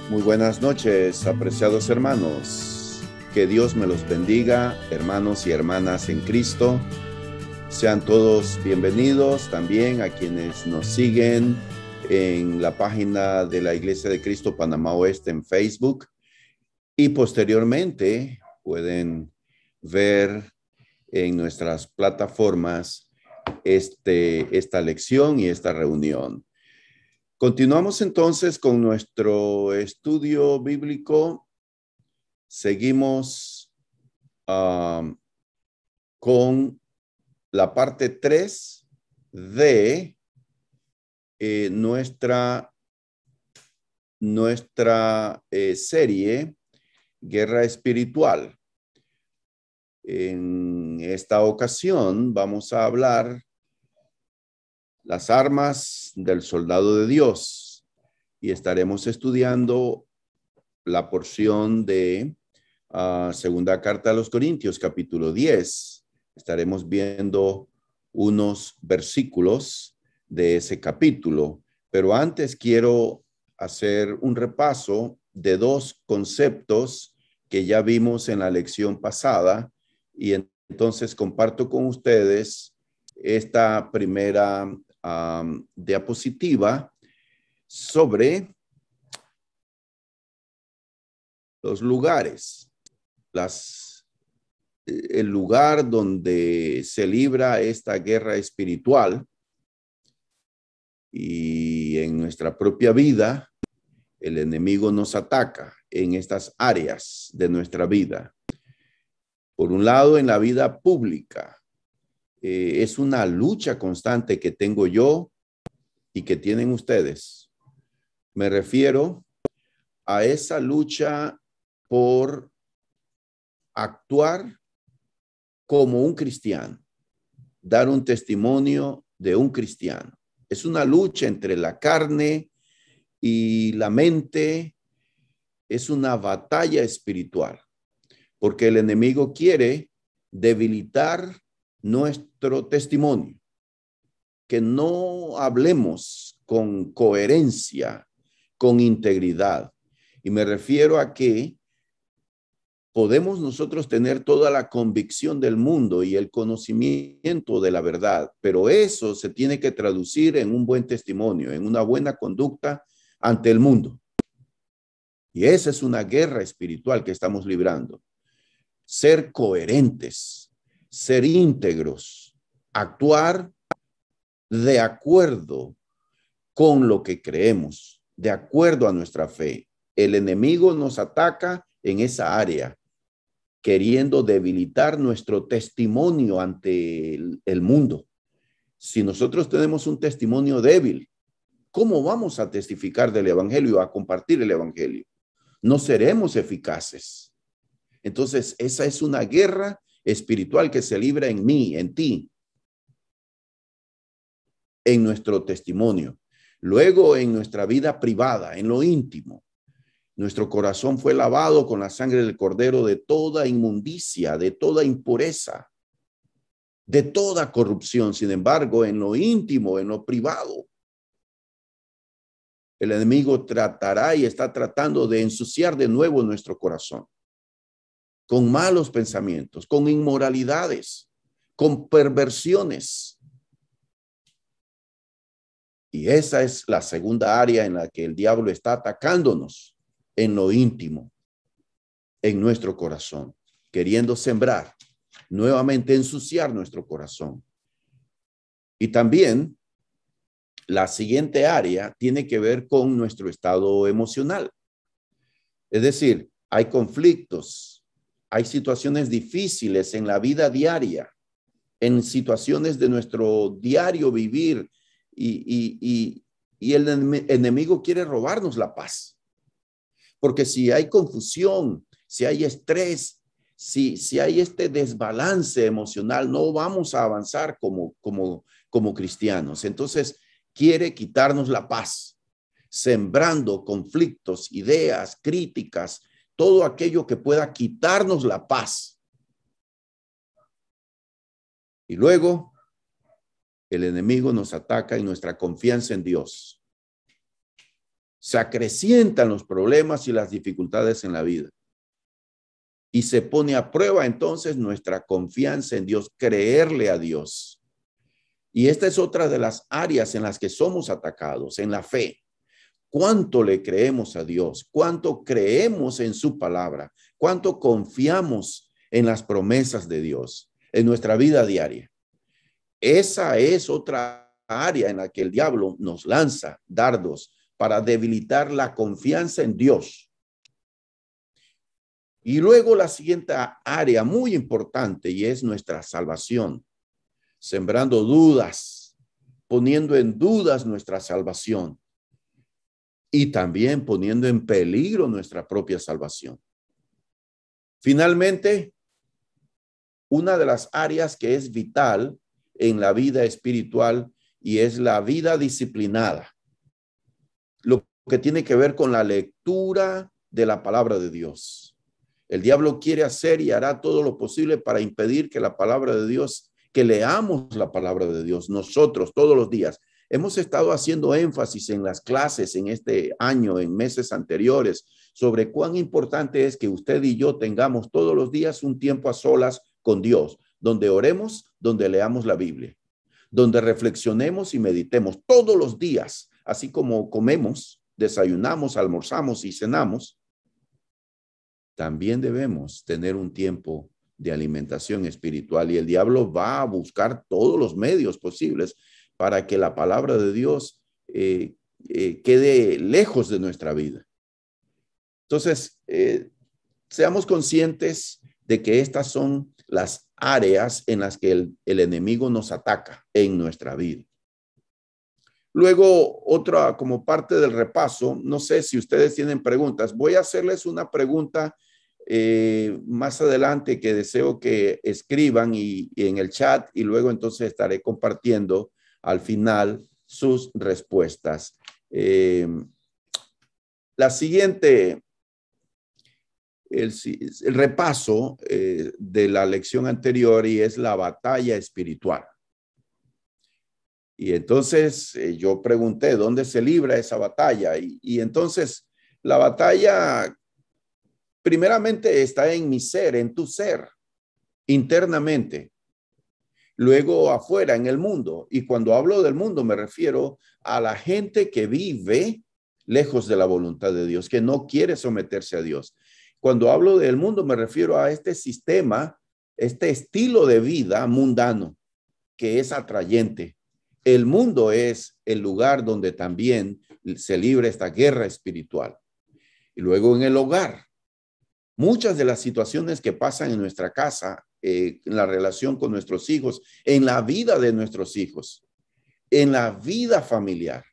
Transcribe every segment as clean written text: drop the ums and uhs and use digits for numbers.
Muy buenas noches, apreciados hermanos. Que Dios me los bendiga, hermanos y hermanas en Cristo. Sean todos bienvenidos también a quienes nos siguen en la página de la Iglesia de Cristo Panamá Oeste en Facebook. Y posteriormente pueden ver en nuestras plataformas esta lección y esta reunión. Continuamos entonces con nuestro estudio bíblico. Seguimos con la parte 3 de nuestra serie Guerra Espiritual. En esta ocasión vamos a hablar las armas del soldado de Dios y estaremos estudiando la porción de segunda carta a los Corintios, capítulo 10. Estaremos viendo unos versículos de ese capítulo, pero antes quiero hacer un repaso de dos conceptos que ya vimos en la lección pasada y entonces comparto con ustedes esta primera diapositiva sobre los lugares, el lugar donde se libra esta guerra espiritual y en nuestra propia vida el enemigo nos ataca en estas áreas de nuestra vida. Por un lado, en la vida pública, es una lucha constante que tengo yo y que tienen ustedes. Me refiero a esa lucha por actuar como un cristiano, dar un testimonio de un cristiano. Es una lucha entre la carne y la mente, es una batalla espiritual, porque el enemigo quiere debilitar nuestro testimonio, que no hablemos con coherencia, con integridad. Y me refiero a que podemos nosotros tener toda la convicción del mundo y el conocimiento de la verdad, pero eso se tiene que traducir en un buen testimonio, en una buena conducta ante el mundo. Y esa es una guerra espiritual que estamos librando. Ser coherentes, ser íntegros, actuar de acuerdo con lo que creemos, de acuerdo a nuestra fe. El enemigo nos ataca en esa área, queriendo debilitar nuestro testimonio ante el mundo. Si nosotros tenemos un testimonio débil, ¿cómo vamos a testificar del evangelio, a compartir el evangelio? No seremos eficaces. Entonces, esa es una guerra espiritual que se libra en mí, en ti, en nuestro testimonio. Luego, en nuestra vida privada, en lo íntimo, nuestro corazón fue lavado con la sangre del Cordero de toda inmundicia, de toda impureza, de toda corrupción. Sin embargo, en lo íntimo, en lo privado, el enemigo tratará y está tratando de ensuciar de nuevo nuestro corazón con malos pensamientos, con inmoralidades, con perversiones. Y esa es la segunda área en la que el diablo está atacándonos, en lo íntimo, en nuestro corazón, queriendo sembrar, nuevamente ensuciar nuestro corazón. Y también la siguiente área tiene que ver con nuestro estado emocional. Es decir, hay conflictos, hay situaciones difíciles en la vida diaria, en situaciones de nuestro diario vivir y el enemigo quiere robarnos la paz. Porque si hay confusión, si hay estrés, si hay este desbalance emocional, no vamos a avanzar como cristianos. Entonces, quiere quitarnos la paz, sembrando conflictos, ideas, críticas, todo aquello que pueda quitarnos la paz. Y luego, el enemigo nos ataca en nuestra confianza en Dios. se acrecientan los problemas y las dificultades en la vida. Y se pone a prueba entonces nuestra confianza en Dios, creerle a Dios. Y esta es otra de las áreas en las que somos atacados, en la fe. ¿Cuánto le creemos a Dios? ¿Cuánto creemos en su palabra? ¿Cuánto confiamos en las promesas de Dios en nuestra vida diaria? Esa es otra área en la que el diablo nos lanza dardos para debilitar la confianza en Dios. Y luego la siguiente área muy importante, y es nuestra salvación, sembrando dudas, poniendo en dudas nuestra salvación y también poniendo en peligro nuestra propia salvación. Finalmente, una de las áreas que es vital en la vida espiritual y es la vida disciplinada, lo que tiene que ver con la lectura de la palabra de Dios. El diablo quiere hacer y hará todo lo posible para impedir que la palabra de Dios, que leamos la palabra de Dios nosotros todos los días. Hemos estado haciendo énfasis en las clases en este año, en meses anteriores, sobre cuán importante es que usted y yo tengamos todos los días un tiempo a solas con Dios, donde oremos, donde leamos la Biblia, donde reflexionemos y meditemos todos los días, así como comemos, desayunamos, almorzamos y cenamos. También debemos tener un tiempo de alimentación espiritual y el diablo va a buscar todos los medios posibles para que la palabra de Dios quede lejos de nuestra vida. Entonces, seamos conscientes de que estas son las áreas en las que el enemigo nos ataca en nuestra vida. Luego, otra como parte del repaso, no sé si ustedes tienen preguntas. Voy a hacerles una pregunta más adelante que deseo que escriban y en el chat y luego entonces estaré compartiendo al final sus respuestas. La siguiente, el repaso de la lección anterior y es la batalla espiritual. Y entonces yo pregunté, ¿dónde se libra esa batalla? Y entonces la batalla primeramente está en mi ser, en tu ser, internamente. Luego afuera, en el mundo. Y cuando hablo del mundo me refiero a la gente que vive lejos de la voluntad de Dios, que no quiere someterse a Dios. Cuando hablo del mundo me refiero a este sistema, este estilo de vida mundano que es atrayente. El mundo es el lugar donde también se libra esta guerra espiritual. Y luego en el hogar. Muchas de las situaciones que pasan en nuestra casa, en la relación con nuestros hijos, en la vida de nuestros hijos, en la vida familiar,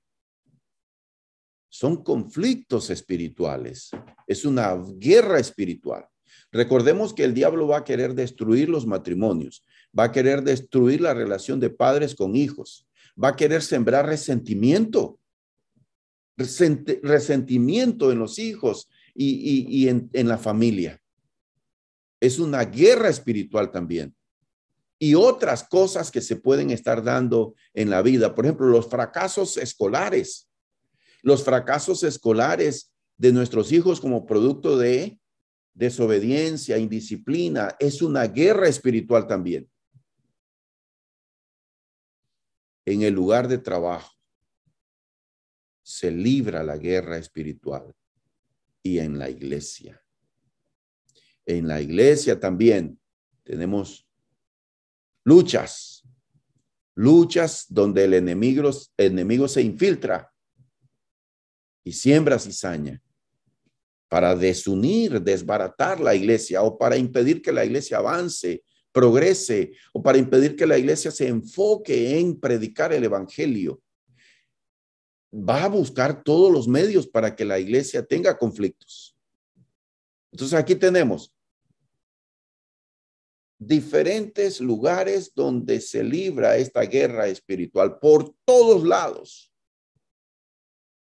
son conflictos espirituales. Es una guerra espiritual. Recordemos que el diablo va a querer destruir los matrimonios, va a querer destruir la relación de padres con hijos, va a querer sembrar resentimiento en los hijos y en la familia. Es una guerra espiritual también. Y otras cosas que se pueden estar dando en la vida. Por ejemplo, los fracasos escolares. Los fracasos escolares de nuestros hijos como producto de desobediencia, indisciplina. Es una guerra espiritual también. En el lugar de trabajo se libra la guerra espiritual. Y en la iglesia. En la iglesia también tenemos luchas donde el enemigo se infiltra y siembra cizaña para desunir, desbaratar la iglesia o para impedir que la iglesia avance, progrese o para impedir que la iglesia se enfoque en predicar el evangelio. Va a buscar todos los medios para que la iglesia tenga conflictos. Entonces aquí tenemos diferentes lugares donde se libra esta guerra espiritual por todos lados.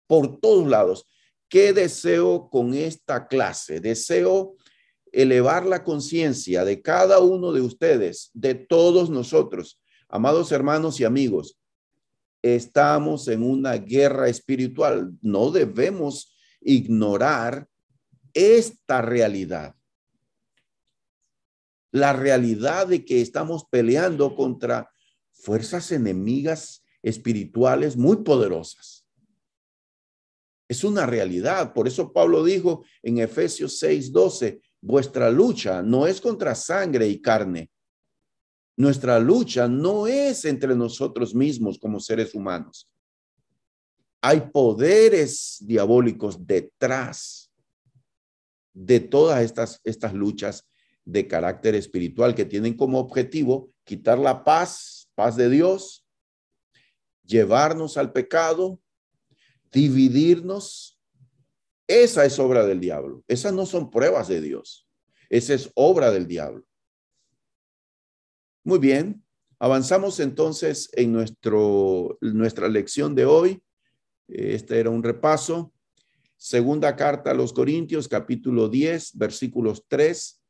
Por todos lados. ¿Qué deseo con esta clase? Deseo elevar la conciencia de cada uno de ustedes, de todos nosotros, amados hermanos y amigos, estamos en una guerra espiritual. No debemos ignorar esta realidad. La realidad de que estamos peleando contra fuerzas enemigas espirituales muy poderosas. Es una realidad. Por eso Pablo dijo en Efesios 6:12, vuestra lucha no es contra sangre y carne. Nuestra lucha no es entre nosotros mismos como seres humanos. Hay poderes diabólicos detrás de todas estas luchas de carácter espiritual que tienen como objetivo quitar la paz de Dios, llevarnos al pecado, dividirnos. Esa es obra del diablo. Esas no son pruebas de Dios. Esa es obra del diablo. Muy bien. Avanzamos entonces en nuestra lección de hoy. Este era un repaso. Segunda carta a los Corintios, capítulo 10, versículos 3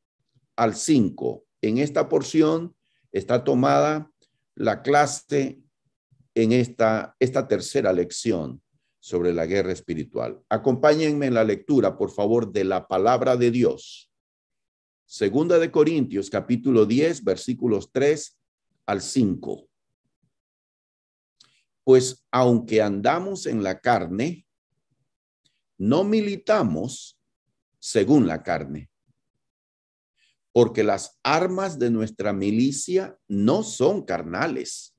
al 5. En esta porción está tomada la clase en esta tercera lección sobre la guerra espiritual. Acompáñenme en la lectura, por favor, de la palabra de Dios. Segunda de Corintios, capítulo 10, versículos 3 al 5. Pues aunque andamos en la carne, no militamos según la carne, porque las armas de nuestra milicia no son carnales,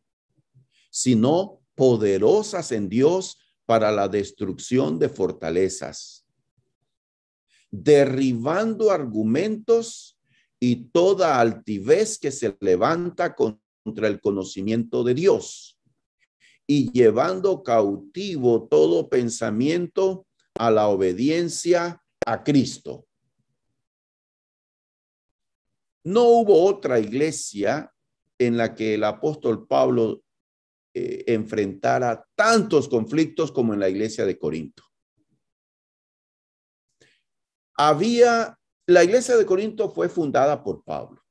sino poderosas en Dios para la destrucción de fortalezas, derribando argumentos y toda altivez que se levanta contra el conocimiento de Dios, y llevando cautivo todo pensamiento a la obediencia a Cristo. No hubo otra iglesia en la que el apóstol Pablo enfrentara tantos conflictos como en la iglesia de Corinto. La iglesia de Corinto fue fundada por Pablo,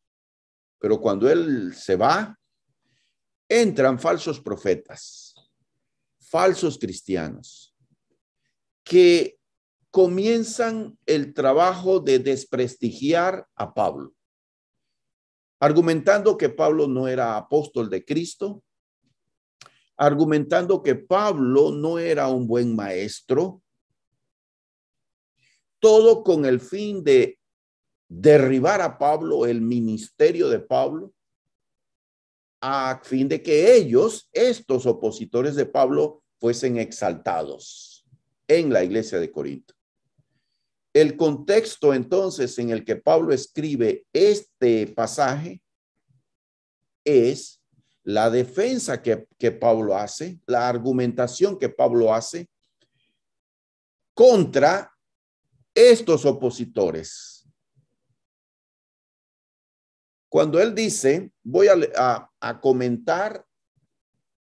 pero cuando él se va, entran falsos profetas, falsos cristianos, que comienzan el trabajo de desprestigiar a Pablo, argumentando que Pablo no era apóstol de Cristo, argumentando que Pablo no era un buen maestro, todo con el fin de derribar a Pablo, el ministerio de Pablo, a fin de que ellos, estos opositores de Pablo, fuesen exaltados en la iglesia de Corinto. El contexto entonces en el que Pablo escribe este pasaje es la defensa que Pablo hace, la argumentación que Pablo hace contra estos opositores. Cuando él dice, voy a comentar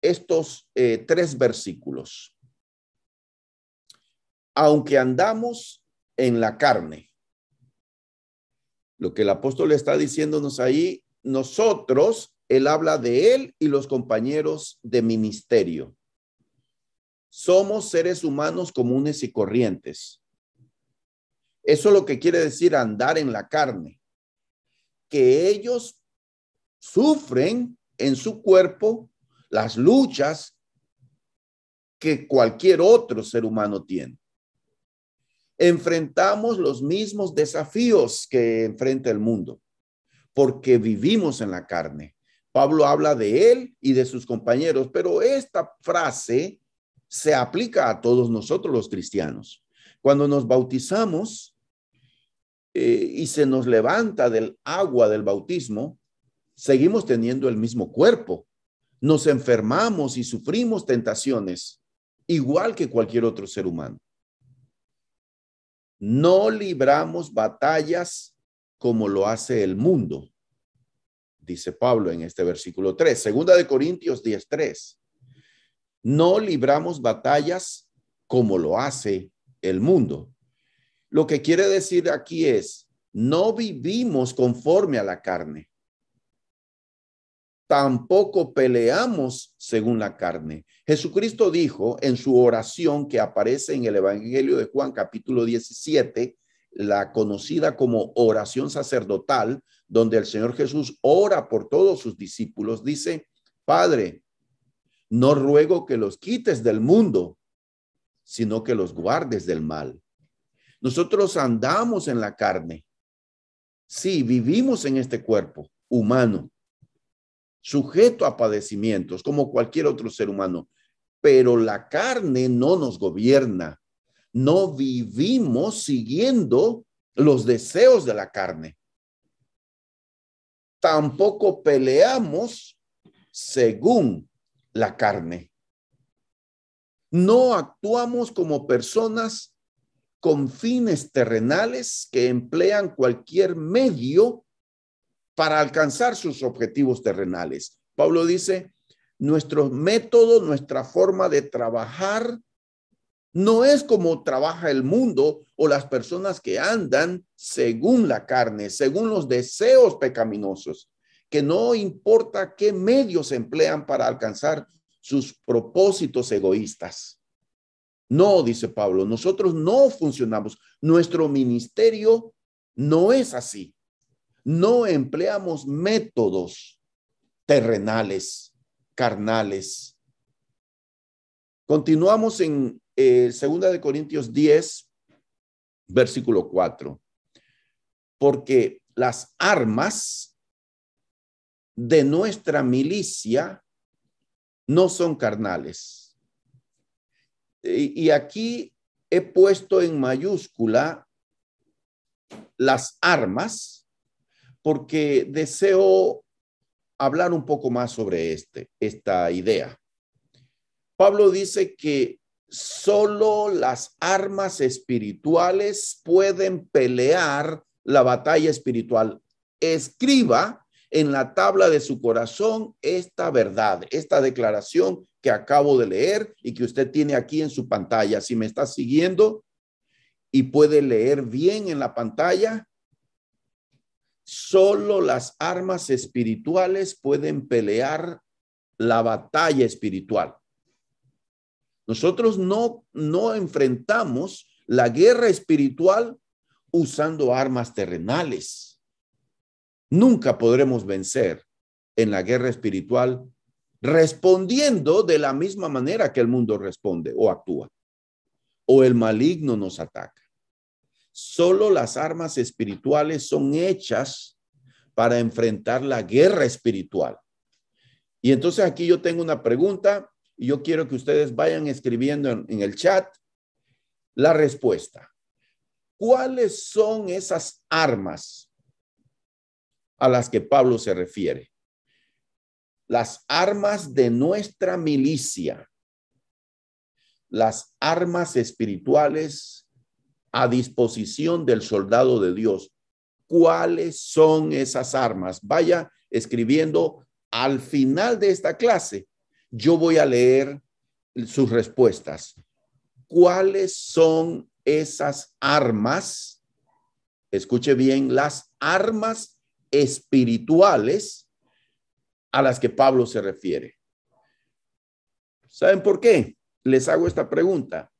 estos 3 versículos. Aunque andamos en la carne, lo que el apóstol está diciéndonos ahí, nosotros, él habla de él y los compañeros de ministerio. Somos seres humanos comunes y corrientes. Eso es lo que quiere decir andar en la carne. Que ellos sufren en su cuerpo las luchas que cualquier otro ser humano tiene. Enfrentamos los mismos desafíos que enfrenta el mundo, porque vivimos en la carne. Pablo habla de él y de sus compañeros, pero esta frase se aplica a todos nosotros los cristianos. Cuando nos bautizamos y se nos levanta del agua del bautismo, seguimos teniendo el mismo cuerpo. Nos enfermamos y sufrimos tentaciones, igual que cualquier otro ser humano. No libramos batallas como lo hace el mundo, dice Pablo en este versículo 3. Segunda de Corintios 10:3. No libramos batallas como lo hace el mundo. Lo que quiere decir aquí es, no vivimos conforme a la carne. Tampoco peleamos según la carne. Jesucristo dijo en su oración que aparece en el Evangelio de Juan, capítulo 17, la conocida como oración sacerdotal, donde el Señor Jesús ora por todos sus discípulos, dice: Padre, no ruego que los quites del mundo, sino que los guardes del mal. Nosotros andamos en la carne. Sí, vivimos en este cuerpo humano, sujeto a padecimientos como cualquier otro ser humano, pero la carne no nos gobierna. No vivimos siguiendo los deseos de la carne. Tampoco peleamos según la carne. No actuamos como personas con fines terrenales que emplean cualquier medio para alcanzar sus objetivos terrenales. Pablo dice: nuestro método, nuestra forma de trabajar no es como trabaja el mundo o las personas que andan según la carne, según los deseos pecaminosos, que no importa qué medios emplean para alcanzar sus propósitos egoístas. No, dice Pablo, nosotros no funcionamos. Nuestro ministerio no es así. No empleamos métodos terrenales, carnales. Continuamos en 2 Corintios 10, versículo 4. Porque las armas de nuestra milicia no son carnales. Y aquí he puesto en mayúscula las armas porque deseo hablar un poco más sobre esta idea. Pablo dice que solo las armas espirituales pueden pelear la batalla espiritual. Escriba en la tabla de su corazón esta verdad, esta declaración que acabo de leer y que usted tiene aquí en su pantalla. Si me está siguiendo y puede leer bien en la pantalla, solo las armas espirituales pueden pelear la batalla espiritual. Nosotros no enfrentamos la guerra espiritual usando armas terrenales. Nunca podremos vencer en la guerra espiritual respondiendo de la misma manera que el mundo responde o actúa, o el maligno nos ataca. Solo las armas espirituales son hechas para enfrentar la guerra espiritual. Y entonces aquí yo tengo una pregunta y yo quiero que ustedes vayan escribiendo en el chat la respuesta. ¿Cuáles son esas armas a las que Pablo se refiere? Las armas de nuestra milicia, las armas espirituales a disposición del soldado de Dios. ¿Cuáles son esas armas? Vaya escribiendo al final de esta clase. Yo voy a leer sus respuestas. ¿Cuáles son esas armas? Escuche bien, las armas espirituales a las que Pablo se refiere. ¿Saben por qué les hago esta pregunta?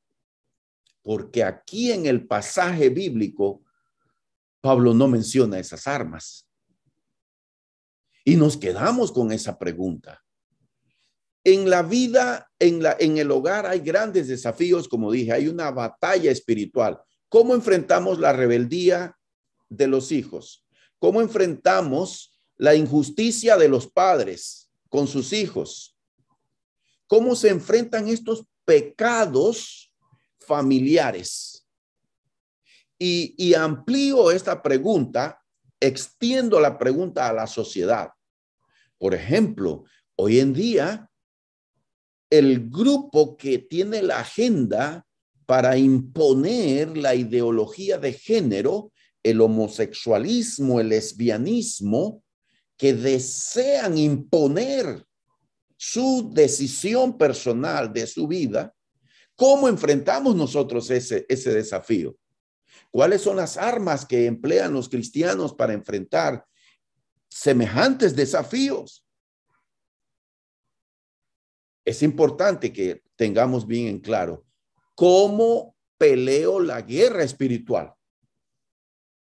Porque aquí en el pasaje bíblico, Pablo no menciona esas armas. Y nos quedamos con esa pregunta. En la vida, en el hogar hay grandes desafíos, como dije, hay una batalla espiritual. ¿Cómo enfrentamos la rebeldía de los hijos? ¿Cómo enfrentamos la injusticia de los padres con sus hijos? ¿Cómo se enfrentan estos pecados familiares? Y amplío esta pregunta, extiendo la pregunta a la sociedad. Por ejemplo, hoy en día, el grupo que tiene la agenda para imponer la ideología de género, el homosexualismo, el lesbianismo, que desean imponer su decisión personal de su vida, ¿cómo enfrentamos nosotros ese desafío? ¿Cuáles son las armas que emplean los cristianos para enfrentar semejantes desafíos? es importante que tengamos bien en claro cómo peleo la guerra espiritual.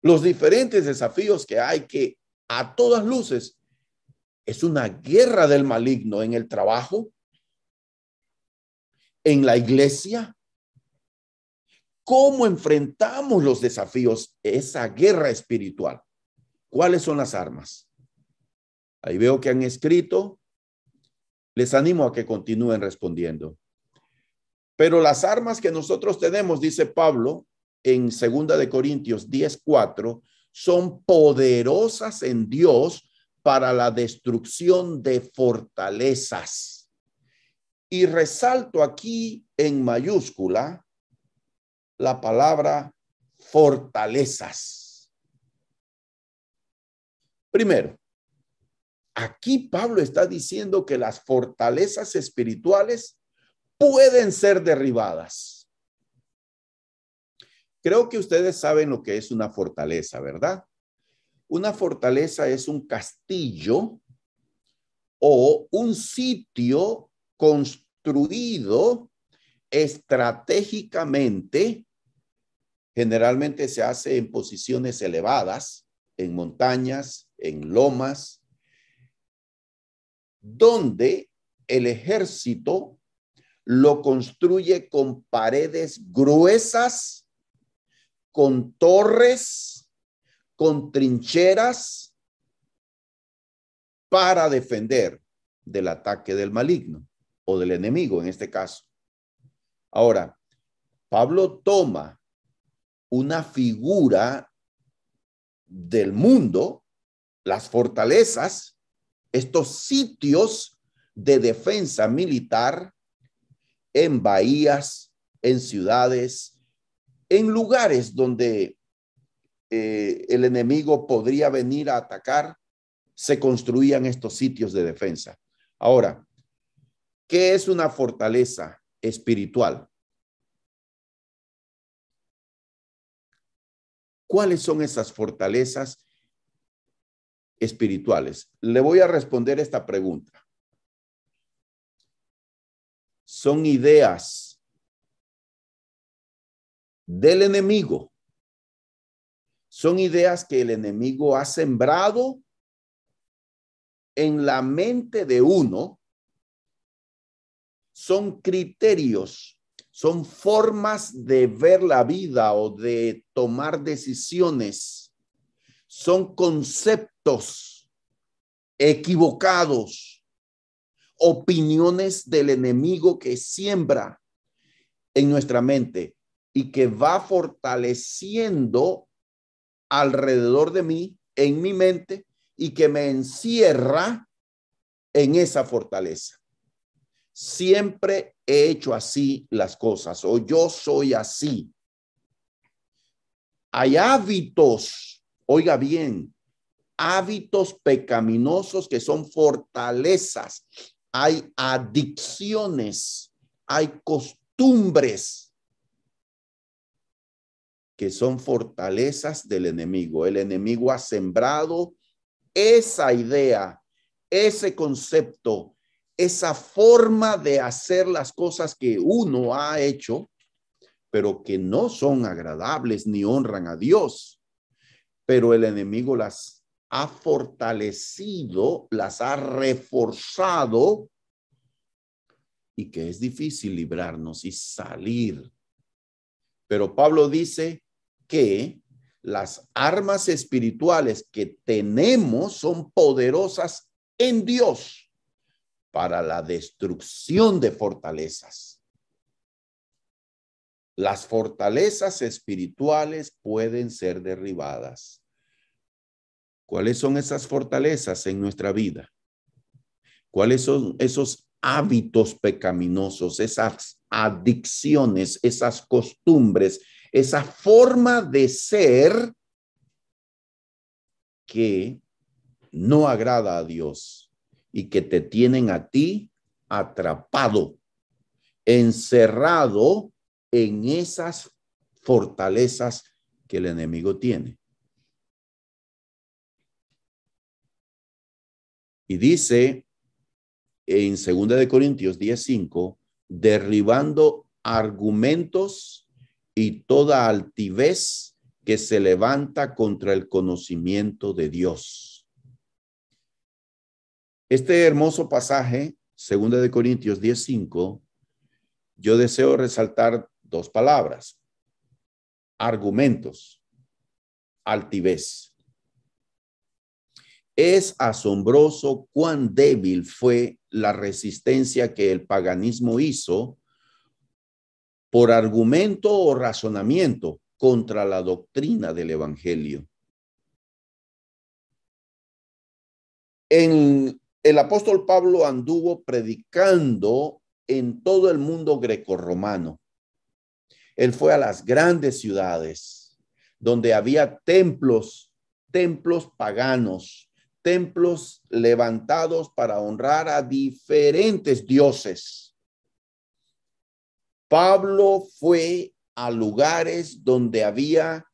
Los diferentes desafíos que hay, que a todas luces es una guerra del maligno en el trabajo, en la iglesia. ¿Cómo enfrentamos los desafíos, esa guerra espiritual? ¿Cuáles son las armas? Ahí veo que han escrito. Les animo a que continúen respondiendo. Pero las armas que nosotros tenemos, dice Pablo en 2 Corintios 10:4, son poderosas en Dios para la destrucción de fortalezas. Y resalto aquí en mayúscula la palabra fortalezas. Primero, aquí Pablo está diciendo que las fortalezas espirituales pueden ser derribadas. Creo que ustedes saben lo que es una fortaleza, ¿verdad? Una fortaleza es un castillo o un sitio construido estratégicamente. Generalmente se hace en posiciones elevadas, en montañas, en lomas, donde el ejército lo construye con paredes gruesas, con torres, con trincheras para defender del ataque del maligno o del enemigo en este caso. Ahora, Pablo toma una figura del mundo, las fortalezas, estos sitios de defensa militar en bahías, en ciudades, en lugares donde el enemigo podría venir a atacar, se construían estos sitios de defensa. Ahora, ¿qué es una fortaleza espiritual? ¿Cuáles son esas fortalezas espirituales? Le voy a responder esta pregunta. Son ideas del enemigo. Son ideas que el enemigo ha sembrado en la mente de uno. Son criterios, son formas de ver la vida o de tomar decisiones. Son conceptos equivocados, opiniones del enemigo que siembra en nuestra mente y que va fortaleciendo alrededor de mí, en mi mente, y que me encierra en esa fortaleza. Siempre he hecho así las cosas, o yo soy así. Hay hábitos, oiga bien, hábitos pecaminosos que son fortalezas. Hay adicciones, hay costumbres que son fortalezas del enemigo. El enemigo ha sembrado esa idea, ese concepto, esa forma de hacer las cosas que uno ha hecho, pero que no son agradables ni honran a Dios. Pero el enemigo las ha fortalecido, las ha reforzado y que es difícil librarnos y salir. Pero Pablo dice que las armas espirituales que tenemos son poderosas en Dios para la destrucción de fortalezas. Las fortalezas espirituales pueden ser derribadas. ¿Cuáles son esas fortalezas en nuestra vida? ¿Cuáles son esos hábitos pecaminosos, esas adicciones, esas costumbres, esa forma de ser que no agrada a Dios y que te tienen a ti atrapado, encerrado en esas fortalezas que el enemigo tiene? Y dice en 2 Corintios 10:5, derribando argumentos y toda altivez que se levanta contra el conocimiento de Dios. Este hermoso pasaje, 2 Corintios 10:5, yo deseo resaltar dos palabras: argumentos, altivez. Es asombroso cuán débil fue la resistencia que el paganismo hizo por argumento o razonamiento contra la doctrina del evangelio. El apóstol Pablo anduvo predicando en todo el mundo grecorromano. Él fue a las grandes ciudades donde había templos paganos, templos levantados para honrar a diferentes dioses. Pablo fue a lugares donde había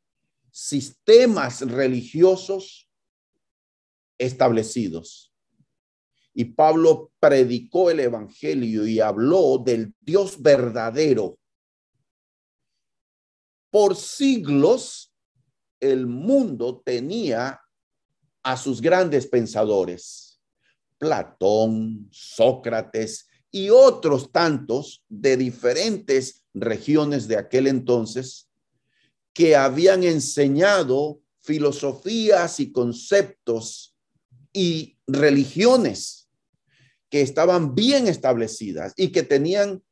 sistemas religiosos establecidos. Y Pablo predicó el evangelio y habló del Dios verdadero. Por siglos, el mundo tenía a sus grandes pensadores, Platón, Sócrates y otros tantos de diferentes regiones de aquel entonces, que habían enseñado filosofías y conceptos y religiones que estaban bien establecidas y que tenían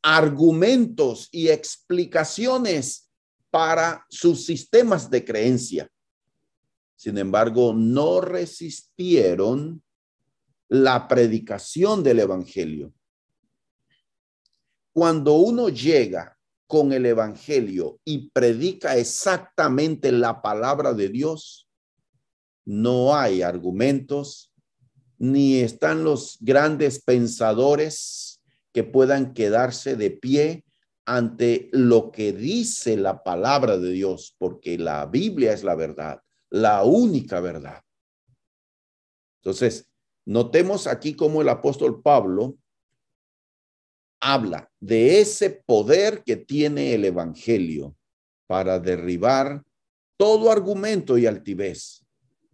argumentos y explicaciones para sus sistemas de creencia. Sin embargo, no resistieron la predicación del evangelio. Cuando uno llega con el evangelio y predica exactamente la palabra de Dios, no hay argumentos, ni están los grandes pensadores que puedan quedarse de pie ante lo que dice la palabra de Dios, porque la Biblia es la verdad, la única verdad. Entonces, notemos aquí cómo el apóstol Pablo habla de ese poder que tiene el evangelio para derribar todo argumento y altivez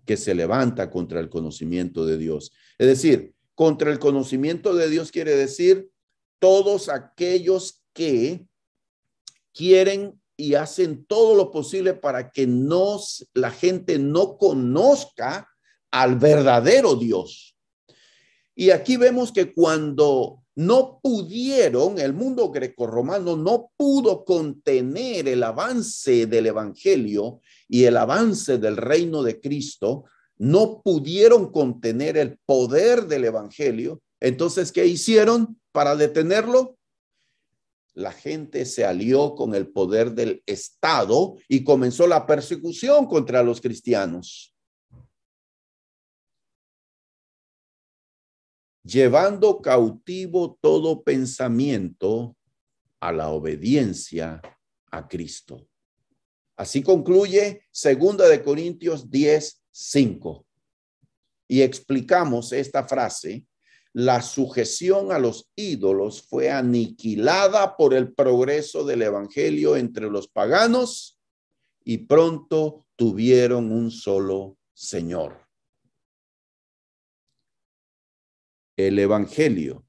que se levanta contra el conocimiento de Dios. Es decir, contra el conocimiento de Dios quiere decir todos aquellos que quieren y hacen todo lo posible para que la gente no conozca al verdadero Dios. Y aquí vemos que cuando no pudieron, el mundo grecorromano no pudo contener el avance del evangelio y el avance del reino de Cristo, no pudieron contener el poder del evangelio. Entonces, ¿qué hicieron para detenerlo? La gente se alió con el poder del Estado y comenzó la persecución contra los cristianos, llevando cautivo todo pensamiento a la obediencia a Cristo. Así concluye 2 Corintios 10:5. Y explicamos esta frase: la sujeción a los ídolos fue aniquilada por el progreso del evangelio entre los paganos y pronto tuvieron un solo Señor. El evangelio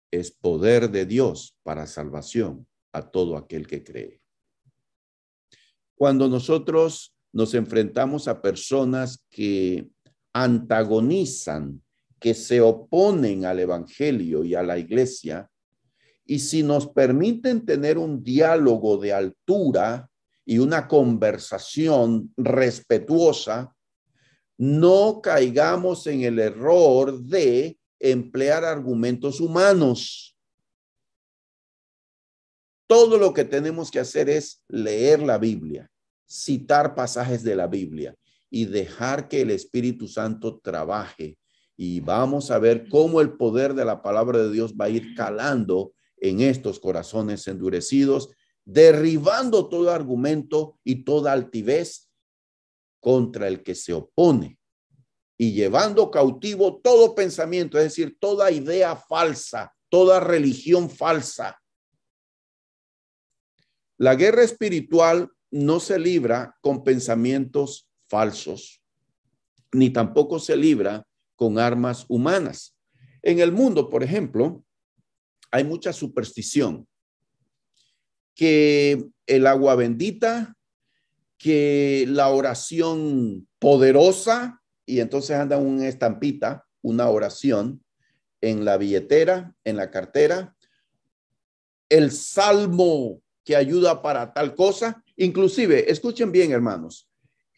es poder de Dios para salvación a todo aquel que cree. Cuando nosotros nos enfrentamos a personas que antagonizan, que se oponen al evangelio y a la iglesia, y si nos permiten tener un diálogo de altura y una conversación respetuosa, no caigamos en el error de emplear argumentos humanos. Todo lo que tenemos que hacer es leer la Biblia, citar pasajes de la Biblia y dejar que el Espíritu Santo trabaje. Y vamos a ver cómo el poder de la palabra de Dios va a ir calando en estos corazones endurecidos, derribando todo argumento y toda altivez contra el que se opone y llevando cautivo todo pensamiento, es decir, toda idea falsa, toda religión falsa. La guerra espiritual no se libra con pensamientos falsos, ni tampoco se libra con armas humanas. En el mundo, por ejemplo, hay mucha superstición, que el agua bendita, que la oración poderosa, y entonces anda una estampita, una oración en la billetera, en la cartera, el salmo que ayuda para tal cosa. Inclusive, escuchen bien, hermanos,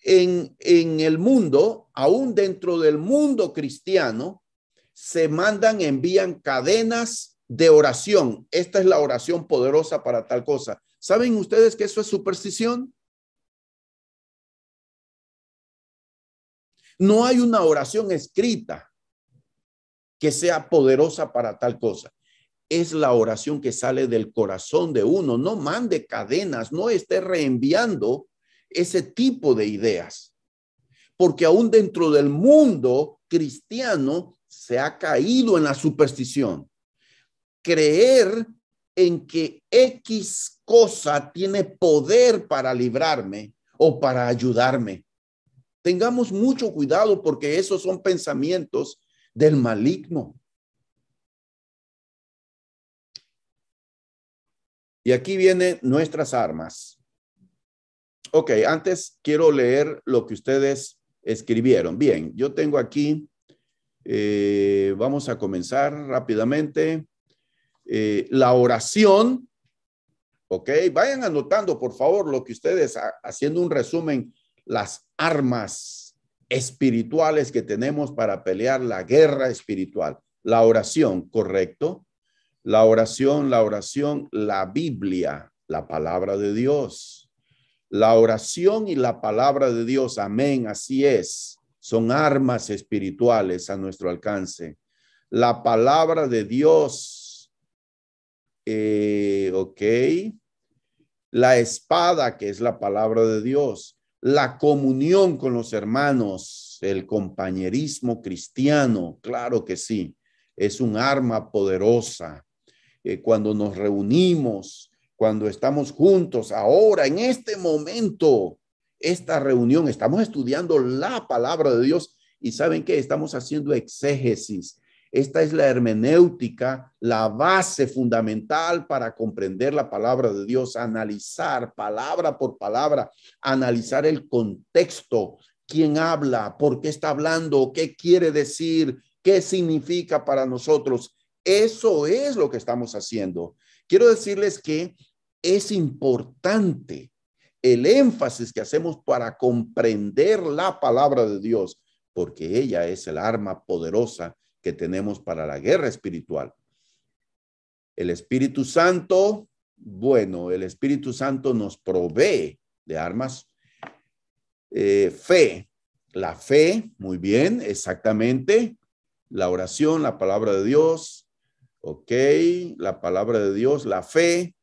en el mundo, aún dentro del mundo cristiano, se envían cadenas de oración. Esta es la oración poderosa para tal cosa. ¿Saben ustedes que eso es superstición? No hay una oración escrita que sea poderosa para tal cosa. Es la oración que sale del corazón de uno. No mande cadenas, no esté reenviando ese tipo de ideas. Porque aún dentro del mundo cristiano se ha caído en la superstición. Creer en que X cosa tiene poder para librarme o para ayudarme. Tengamos mucho cuidado porque esos son pensamientos del maligno. Y aquí vienen nuestras armas. Ok, antes quiero leer lo que ustedes escribieron. Bien, yo tengo aquí, vamos a comenzar rápidamente. La oración. Ok, vayan anotando, por favor, lo que ustedes, haciendo un resumen, las armas espirituales que tenemos para pelear la guerra espiritual. La oración, correcto. La oración, la Biblia, la palabra de Dios. La oración y la palabra de Dios, amén, así es. Son armas espirituales a nuestro alcance. La palabra de Dios, ok. La espada, que es la palabra de Dios. La comunión con los hermanos, el compañerismo cristiano, claro que sí, es un arma poderosa. Cuando nos reunimos, cuando estamos juntos, ahora, en este momento, esta reunión, estamos estudiando la palabra de Dios y ¿saben qué? Estamos haciendo exégesis. Esta es la hermenéutica, la base fundamental para comprender la palabra de Dios, analizar palabra por palabra, analizar el contexto, quién habla, por qué está hablando, qué quiere decir, qué significa para nosotros. Eso es lo que estamos haciendo. Quiero decirles que es importante el énfasis que hacemos para comprender la palabra de Dios, porque ella es el arma poderosa que tenemos para la guerra espiritual. El Espíritu Santo, bueno, el Espíritu Santo nos provee de armas. Fe, la fe, muy bien, exactamente. La oración, la palabra de Dios, ok, la palabra de Dios, la fe.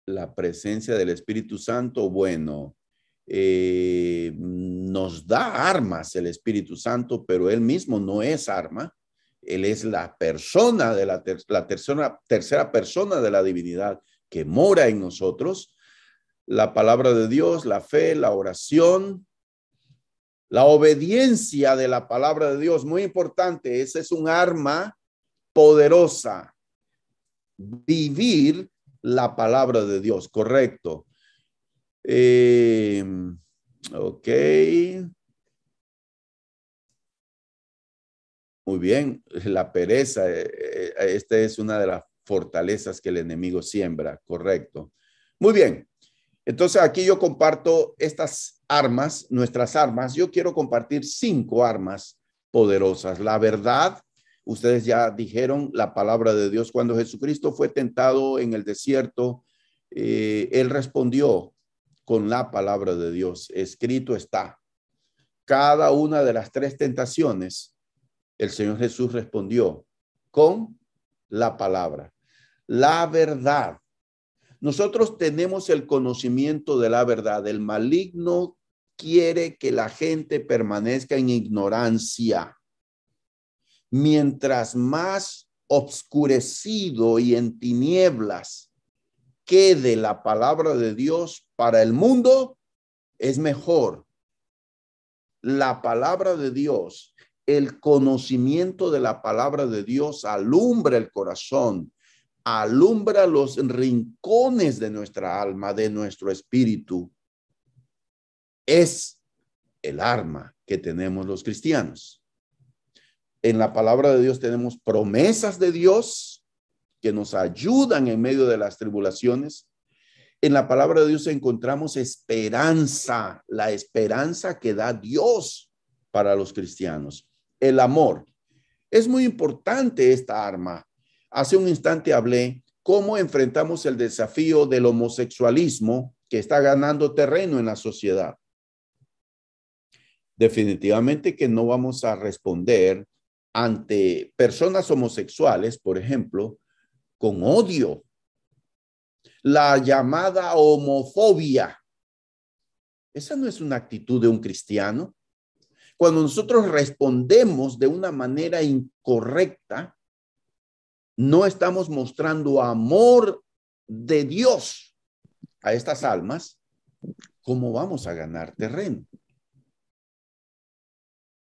La presencia del Espíritu Santo, bueno, nos da armas el Espíritu Santo, pero él mismo no es arma. Él es la persona de la tercera persona de la divinidad que mora en nosotros. La palabra de Dios, la fe, la oración, la obediencia de la palabra de Dios, muy importante. Ese es un arma poderosa. Vivir la palabra de Dios, correcto. Ok. Muy bien, la pereza, esta es una de las fortalezas que el enemigo siembra, correcto. Muy bien, entonces aquí yo comparto estas armas, nuestras armas. Yo quiero compartir 5 armas poderosas. La verdad, ustedes ya dijeron la palabra de Dios. Cuando Jesucristo fue tentado en el desierto, él respondió con la palabra de Dios. Escrito está. Cada una de las 3 tentaciones, el Señor Jesús respondió con la palabra. La verdad. Nosotros tenemos el conocimiento de la verdad. El maligno quiere que la gente permanezca en ignorancia. Mientras más obscurecido y en tinieblas quede la palabra de Dios para el mundo, es mejor. La palabra de Dios, el conocimiento de la palabra de Dios alumbra el corazón, alumbra los rincones de nuestra alma, de nuestro espíritu. Es el arma que tenemos los cristianos. En la palabra de Dios tenemos promesas de Dios que nos ayudan en medio de las tribulaciones. En la palabra de Dios encontramos esperanza, la esperanza que da Dios para los cristianos. El amor. Es muy importante esta arma. Hace un instante hablé cómo enfrentamos el desafío del homosexualismo que está ganando terreno en la sociedad. Definitivamente que no vamos a responder ante personas homosexuales, por ejemplo, con odio. La llamada homofobia. Esa no es una actitud de un cristiano. Cuando nosotros respondemos de una manera incorrecta, no estamos mostrando amor de Dios a estas almas. ¿Cómo vamos a ganar terreno?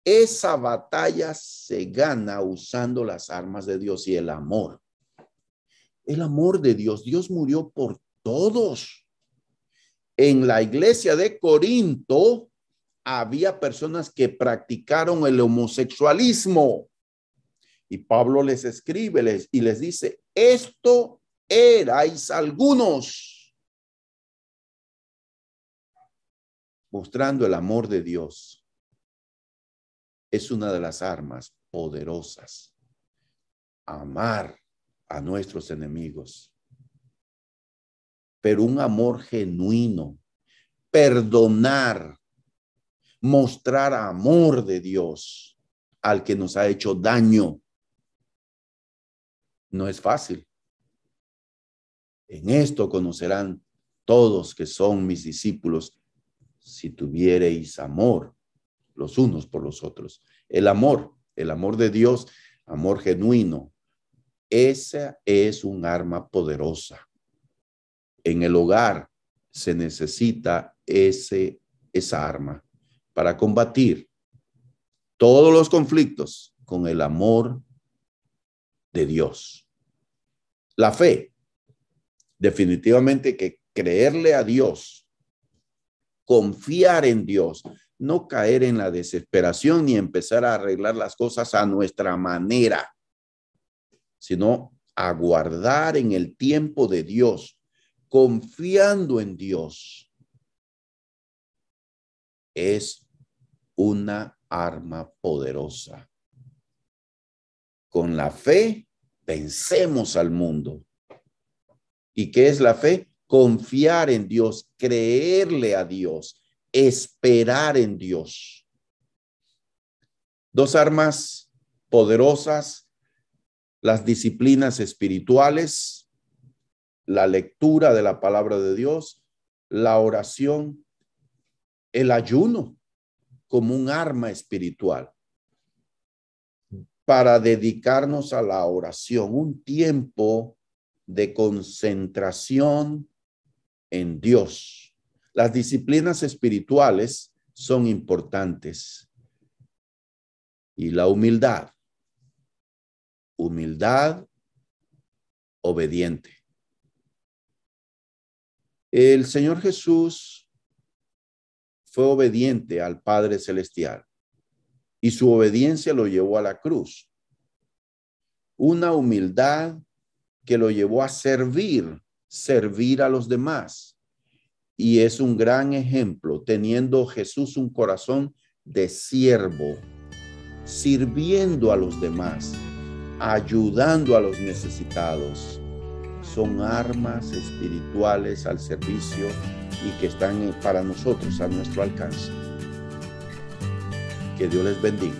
Esa batalla se gana usando las armas de Dios y el amor. El amor de Dios. Dios murió por todos. En la iglesia de Corinto había personas que practicaron el homosexualismo. Y Pablo les escribe y les dice, esto erais algunos. Mostrando el amor de Dios. Es una de las armas poderosas. Amar a nuestros enemigos. Pero un amor genuino. Perdonar. Mostrar amor de Dios al que nos ha hecho daño. No es fácil. En esto conocerán todos que son mis discípulos si tuviereis amor los unos por los otros. El amor de Dios, amor genuino. Esa es un arma poderosa. En el hogar se necesita esa arma para combatir todos los conflictos con el amor de Dios. La fe, definitivamente que creerle a Dios, confiar en Dios, no caer en la desesperación ni empezar a arreglar las cosas a nuestra manera, sino aguardar en el tiempo de Dios, confiando en Dios. Es una arma poderosa. Con la fe vencemos al mundo. ¿Y qué es la fe? Confiar en Dios, creerle a Dios, esperar en Dios. Dos armas poderosas, las disciplinas espirituales, la lectura de la palabra de Dios, la oración, el ayuno como un arma espiritual para dedicarnos a la oración, un tiempo de concentración en Dios. Las disciplinas espirituales son importantes. Y la humildad obediente. El Señor Jesús fue obediente al Padre Celestial y su obediencia lo llevó a la cruz. Una humildad que lo llevó a servir a los demás. Y es un gran ejemplo, teniendo Jesús un corazón de siervo, sirviendo a los demás, ayudando a los necesitados. Son armas espirituales al servicio y que están para nosotros a nuestro alcance. Que Dios les bendiga.